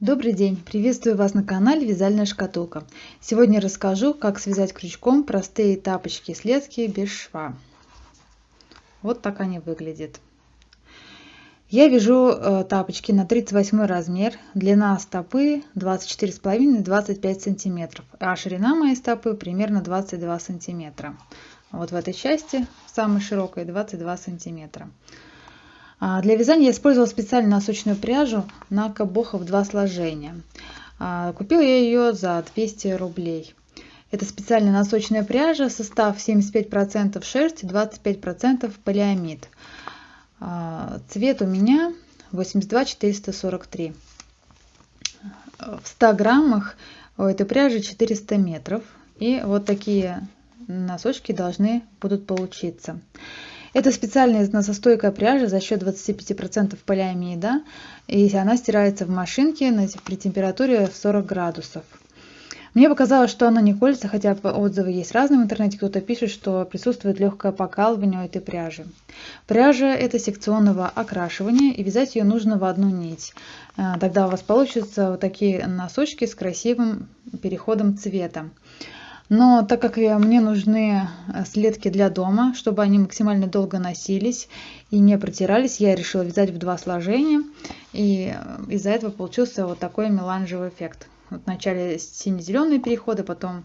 Добрый день! Приветствую вас на канале Вязальная шкатулка. Сегодня расскажу, как связать крючком простые тапочки-следки без шва. Вот так они выглядят. Я вяжу тапочки на 38 размер. Длина стопы 24,5-25 сантиметров, а ширина моей стопы примерно 22 сантиметра. Вот в этой части, самой широкой, 22 сантиметра. Для вязания я использовала специально носочную пряжу Нака Боха в 2 сложения. Купила я ее за 200 рублей. Это специальная носочная пряжа, состав 75% шерсть, 25% полиамид. Цвет у меня 82-443. В 100 граммах у этой пряжи 400 метров. И вот такие носочки должны будут получиться. Это специальная износостойкая пряжа за счет 25% полиамида, и она стирается в машинке при температуре в 40 градусов. Мне показалось, что она не колется, хотя отзывы есть разные в интернете. Кто-то пишет, что присутствует легкое покалывание у этой пряжи. Пряжа это секционного окрашивания, и вязать ее нужно в одну нить. Тогда у вас получатся вот такие носочки с красивым переходом цвета. Но так как мне нужны следки для дома, чтобы они максимально долго носились и не протирались, я решила вязать в 2 сложения. И из-за этого получился вот такой меланжевый эффект. Вот вначале сине-зеленые переходы, потом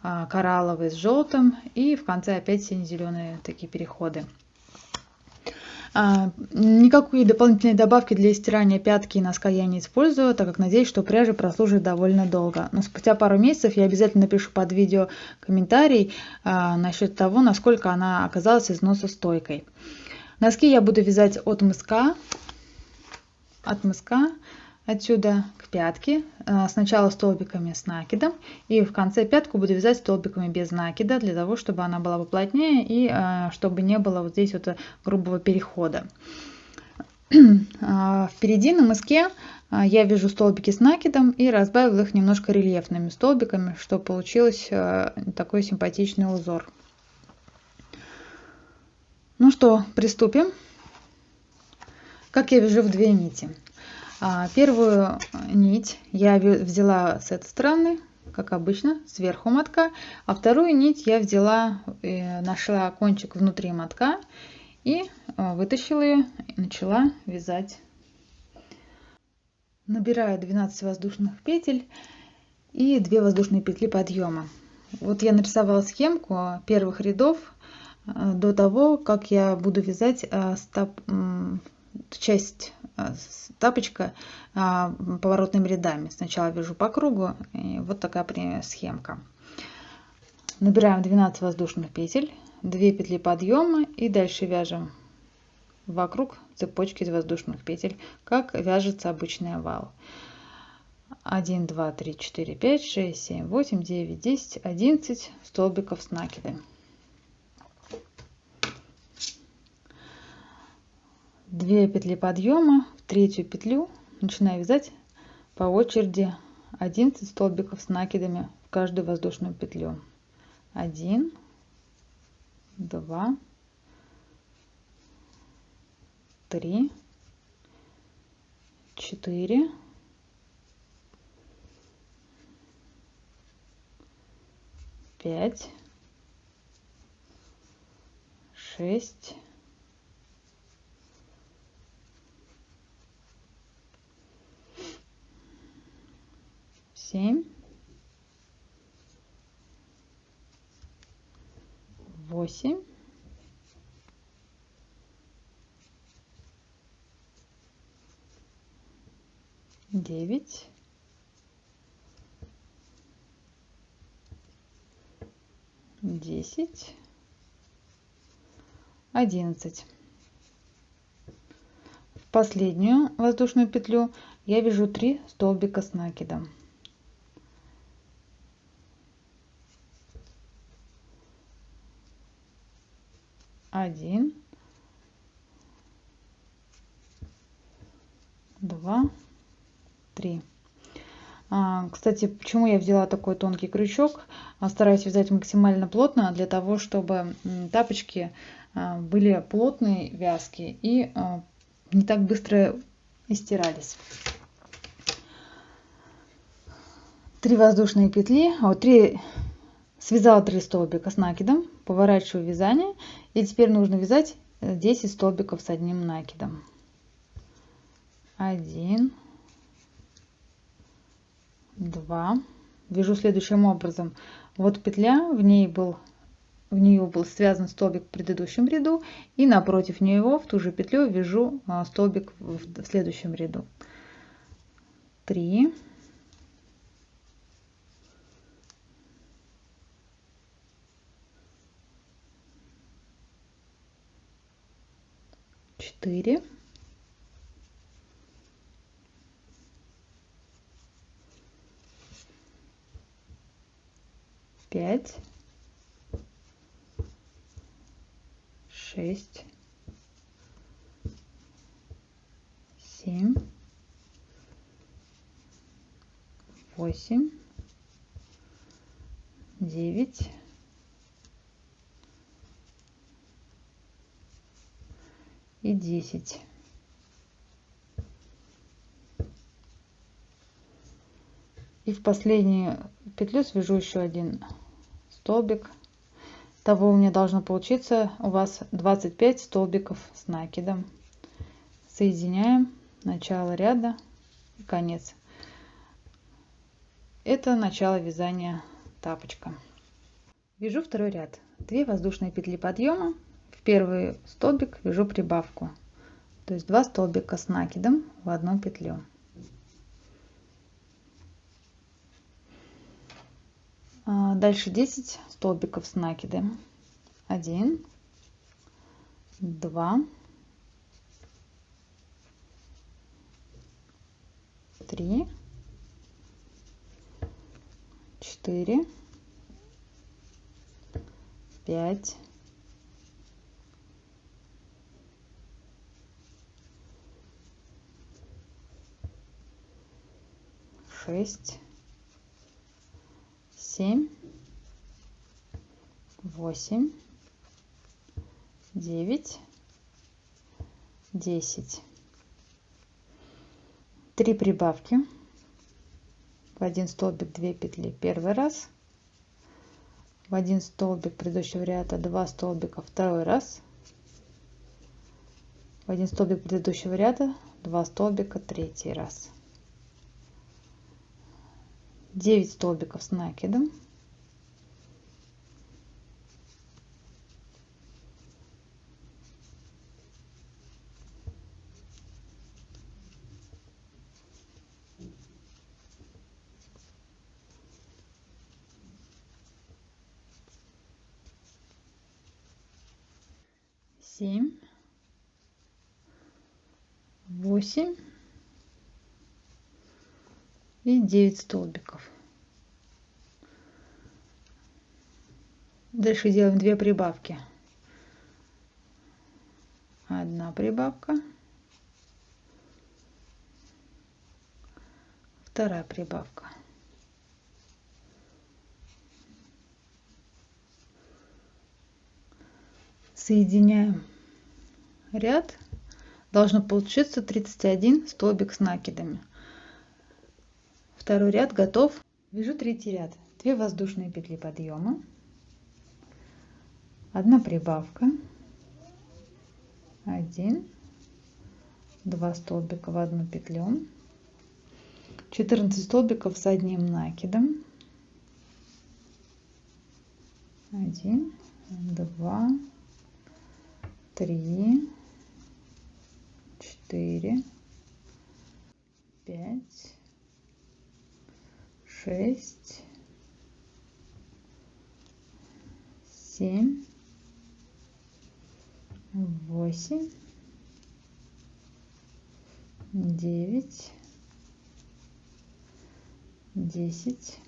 коралловый с желтым, и в конце опять сине-зеленые такие переходы. Никакие дополнительные добавки для стирания пятки и носка я не использую, так как надеюсь, что пряжа прослужит довольно долго. Но спустя пару месяцев я обязательно напишу под видео комментарий насчет того, насколько она оказалась износостойкой. Носки я буду вязать от мыска отсюда к пятке. Сначала столбиками с накидом, и в конце пятку буду вязать столбиками без накида, для того, чтобы она была поплотнее и чтобы не было вот здесь вот грубого перехода. Впереди на мыске я вяжу столбики с накидом и разбавила их немножко рельефными столбиками, чтобы получилось такой симпатичный узор. Ну что, приступим. Как я вяжу в 2 нити. Первую нить я взяла с этой стороны, как обычно, сверху мотка, а вторую нить я взяла, нашла кончик внутри мотка и вытащила ее и начала вязать. Набираю 12 воздушных петель и 2 воздушные петли подъема. Вот я нарисовала схемку первых рядов до того, как я буду вязать часть тапочка поворотными рядами. Сначала вяжу по кругу, и вот такая схемка. Набираем 12 воздушных петель, 2 петли подъема и дальше вяжем вокруг цепочки из воздушных петель, как вяжется обычный овал. 1, 2, 3, 4, 5, 6, 7, 8, 9, 10, 11 столбиков с накидами. 2 петли подъема, в 3 петлю начинаю вязать по очереди 11 столбиков с накидами в каждую воздушную петлю. 1, 2, 3, 4, 5, 6, 7, 8, 9, 10, 11. В последнюю воздушную петлю я вяжу 3 столбика с накидом. 1, 2, 3. Кстати, почему я взяла такой тонкий крючок? Стараюсь вязать максимально плотно, для того, чтобы тапочки были плотные, вязкие и не так быстро истирались. 3 воздушные петли, связала 3 столбика с накидом, поворачиваю вязание, и теперь нужно вязать 10 столбиков с одним накидом. 1, 2. Вяжу следующим образом. Вот петля, в нее был связан столбик в предыдущем ряду, и напротив него в ту же петлю вяжу столбик в следующем ряду. 3, 4, 5, 6, 7, 8, 9, 10. И в последнюю петлю свяжу еще один столбик. Того у меня должно получиться у вас 25 столбиков с накидом. Соединяем начало ряда и конец. Это начало вязания тапочка. Вяжу второй ряд. 2 воздушные петли подъема. В первый столбик вяжу прибавку, то есть 2 столбика с накидом в одну петлю. Дальше 10 столбиков с накидом. 1, 2, 3, 4, 5, 6, 7, 8, 9, 10. 3 прибавки. В один столбик 2 петли первый раз, в один столбик предыдущего ряда 2 столбика второй раз, в один столбик предыдущего ряда 2 столбика третий раз. 9 столбиков с накидом. Семь, 8 и 9 столбиков. Дальше делаем 2 прибавки. Одна прибавка, вторая прибавка. Соединяем ряд. Должно получиться 31 столбик с накидами. Второй ряд готов. Вяжу третий ряд. 2 воздушные петли подъема, 1 прибавка, 1, 2 столбика в одну петлю, 14 столбиков с одним накидом, 1, 2, 3, 4, 5, 6, 7, 8, 9, 10,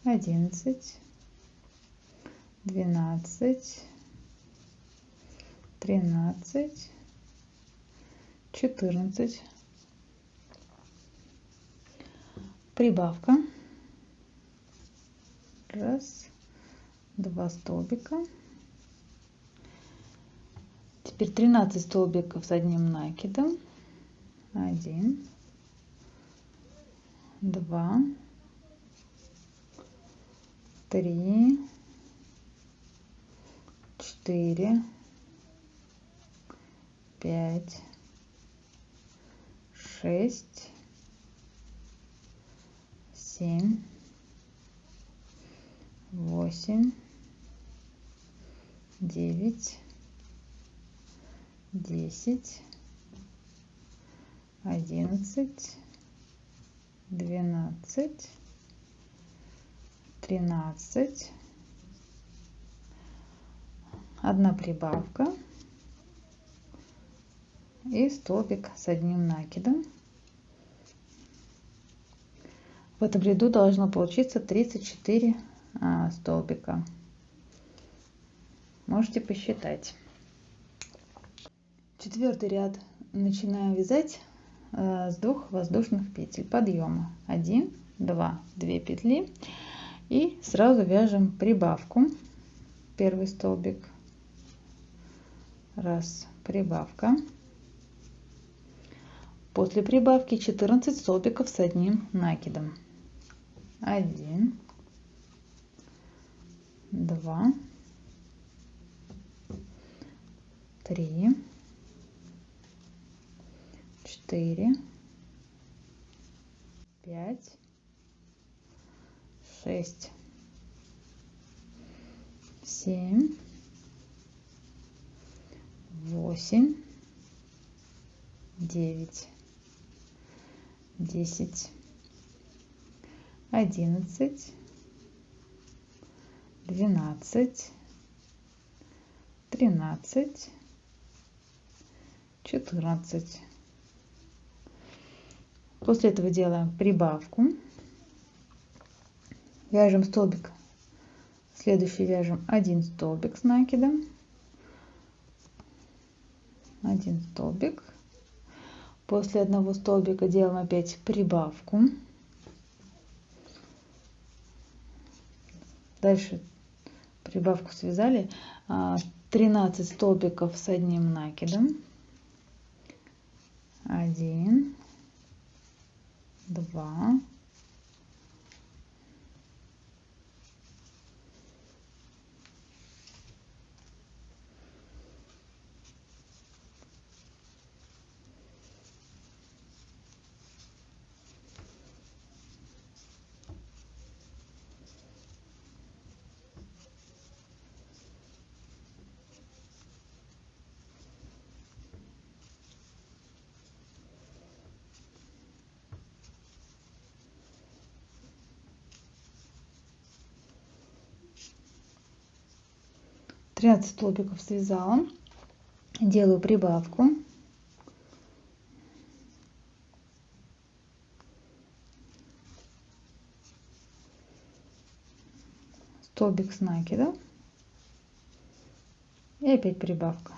11, 12, 13, 14. Прибавка. 1, 2 столбика. Теперь 13 столбиков с одним накидом. 1, 2, 3, 4, 5, 6, 7, 8, 9, 10, 11, 12, 13, одна прибавка и столбик с одним накидом. В этом ряду должно получиться 34 столбика. Можете посчитать. Четвертый ряд начинаем вязать с 2 воздушных петель подъема. 1, 2, 2 петли. И сразу вяжем прибавку. Первый столбик. Раз, прибавка. После прибавки 14 столбиков с одним накидом. 1, 2, 3, 4, 5, 6, 7, 8, 9, 10, 11, 12, 13, 14. После этого делаем прибавку. Вяжем столбик. Следующий вяжем 1 столбик с накидом. 1 столбик. После одного столбика делаем опять прибавку. Дальше прибавку связали. 13 столбиков с одним накидом. 1, 2, 13 столбиков связала, делаю прибавку, столбик с накидом и опять прибавка.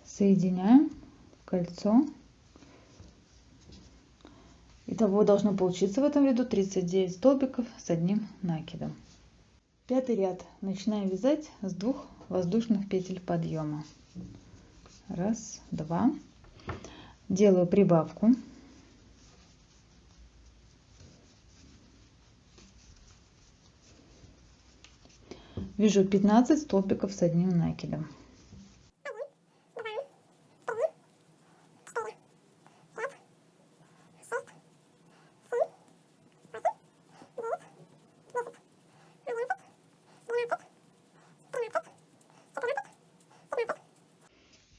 Соединяем в кольцо. Итого должно получиться в этом ряду 39 столбиков с одним накидом. Пятый ряд начинаем вязать с 2 воздушных петель подъема. Раз, два. Делаю прибавку. Вяжу 15 столбиков с одним накидом.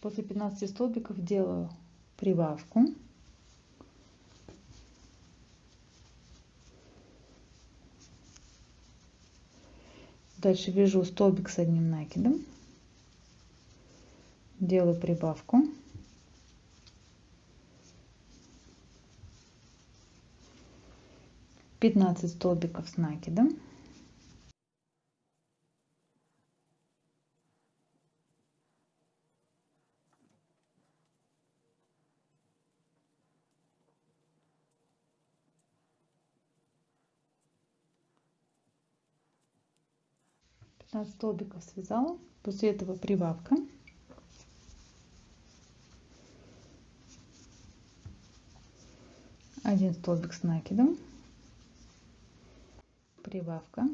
После 15 столбиков делаю прибавку. Дальше вяжу столбик с одним накидом. Делаю прибавку. Пятнадцать столбиков с накидом. Столбиков связала. После этого прибавка. 1 столбик с накидом, прибавка,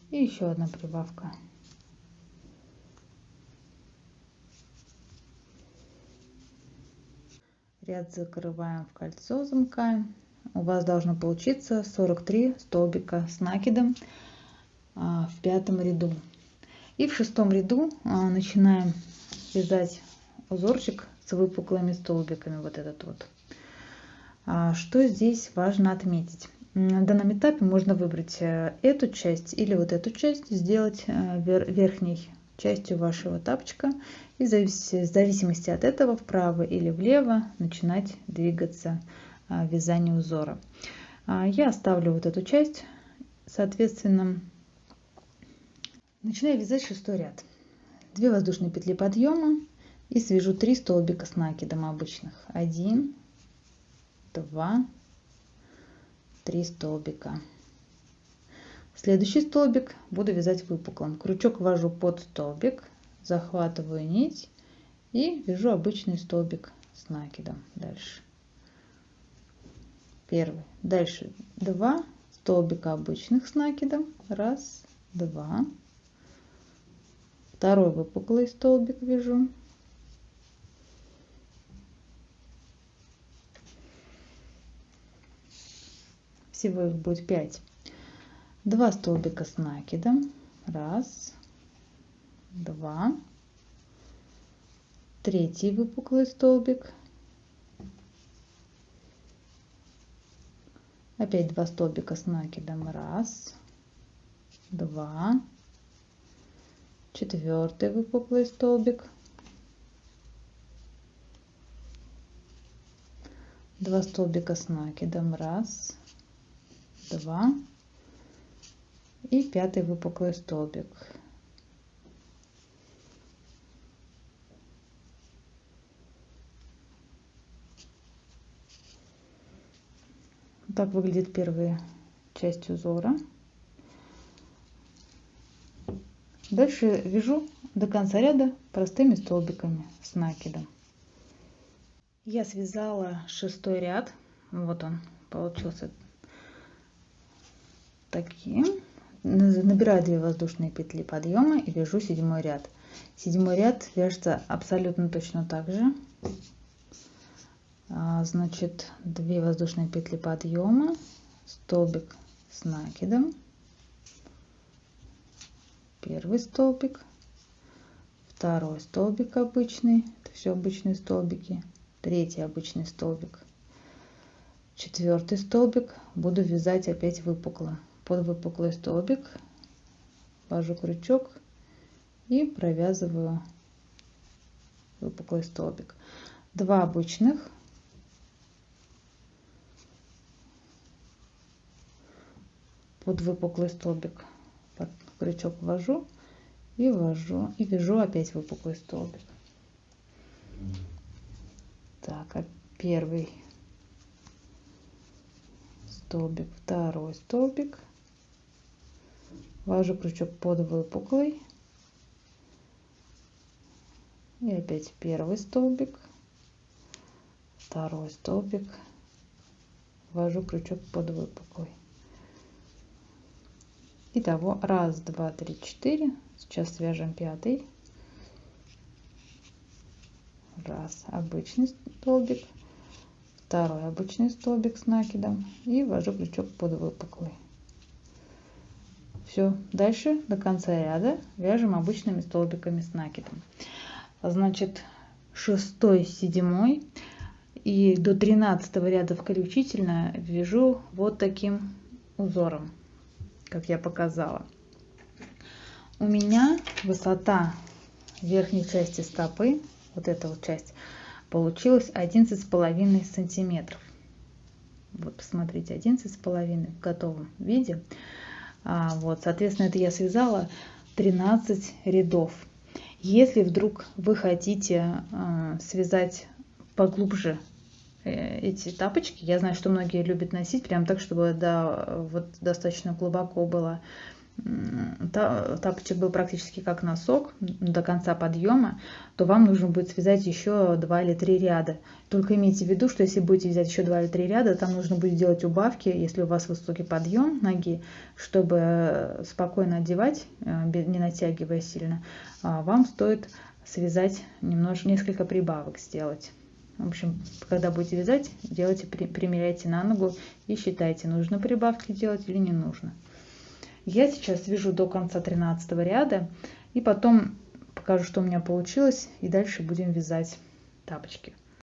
и еще одна прибавка. Ряд закрываем в кольцо, замыкаем. У вас должно получиться 43 столбика с накидом в 5-м ряду. И в 6-м ряду начинаем вязать узорчик с выпуклыми столбиками, вот этот вот. Что здесь важно отметить? На данном этапе можно выбрать эту часть или вот эту часть, сделать верхней частью вашего тапочка, и в зависимости от этого вправо или влево начинать двигаться в вязании узора. Я оставлю вот эту часть, соответственно, начинаю вязать 6-й ряд. 2 воздушные петли подъема и свяжу 3 столбика с накидом обычных. 1, 2, 3 столбика. Следующий столбик буду вязать выпуклым. Крючок ввожу под столбик, захватываю нить и вяжу обычный столбик с накидом. Дальше первый, дальше 2 столбика обычных с накидом, 1, 2, второй выпуклый столбик вяжу, всего их будет 5. 2 столбика с накидом, 1, 2, третий выпуклый столбик, опять 2 столбика с накидом, 1, 2, четвертый выпуклый столбик, 2 столбика с накидом, 1, 2 и 5-й выпуклый столбик. Так выглядит первая часть узора. Дальше вяжу до конца ряда простыми столбиками с накидом. Я связала 6-й ряд. Вот он получился таким. Набираю 2 воздушные петли подъема и вяжу 7-й ряд. 7-й ряд вяжется абсолютно точно так же. Значит, 2 воздушные петли подъема, столбик с накидом, первый столбик, второй столбик обычный, это все обычные столбики, третий обычный столбик, 4-й столбик буду вязать опять выпукло. Под выпуклый столбик ввожу крючок и провязываю выпуклый столбик. 2 обычных, под выпуклый столбик под крючок ввожу и вяжу опять выпуклый столбик. Так, первый столбик, второй столбик, ввожу крючок под выпуклый и опять первый столбик, второй столбик, ввожу крючок под выпуклый. Итого 1, 2, 3, 4. Сейчас свяжем 5-й. 1 обычный столбик, 2 обычный столбик с накидом и ввожу крючок под выпуклый. Все, дальше до конца ряда вяжем обычными столбиками с накидом. Значит, 6-й, 7-й и до 13-го ряда включительно вяжу вот таким узором, как я показала. У меня высота верхней части стопы, вот эта вот часть, получилась 11,5 сантиметров. Вот, посмотрите, 11,5 в готовом виде. Вот, соответственно, это я связала 13 рядов. Если вдруг вы хотите связать поглубже эти тапочки, я знаю, что многие любят носить прям так, чтобы вот достаточно глубоко было тапочек был практически как носок до конца подъема, то вам нужно будет связать еще 2 или 3 ряда. Только имейте в виду, что если будете взять еще 2 или 3 ряда, там нужно будет делать убавки, если у вас высокий подъем ноги, чтобы спокойно одевать, не натягивая сильно, вам стоит связать несколько прибавок сделать. В общем, когда будете вязать, примеряйте на ногу и считайте, нужно прибавки делать или не нужно. Я сейчас вяжу до конца 13 ряда и потом покажу, что у меня получилось, и дальше будем вязать тапочки.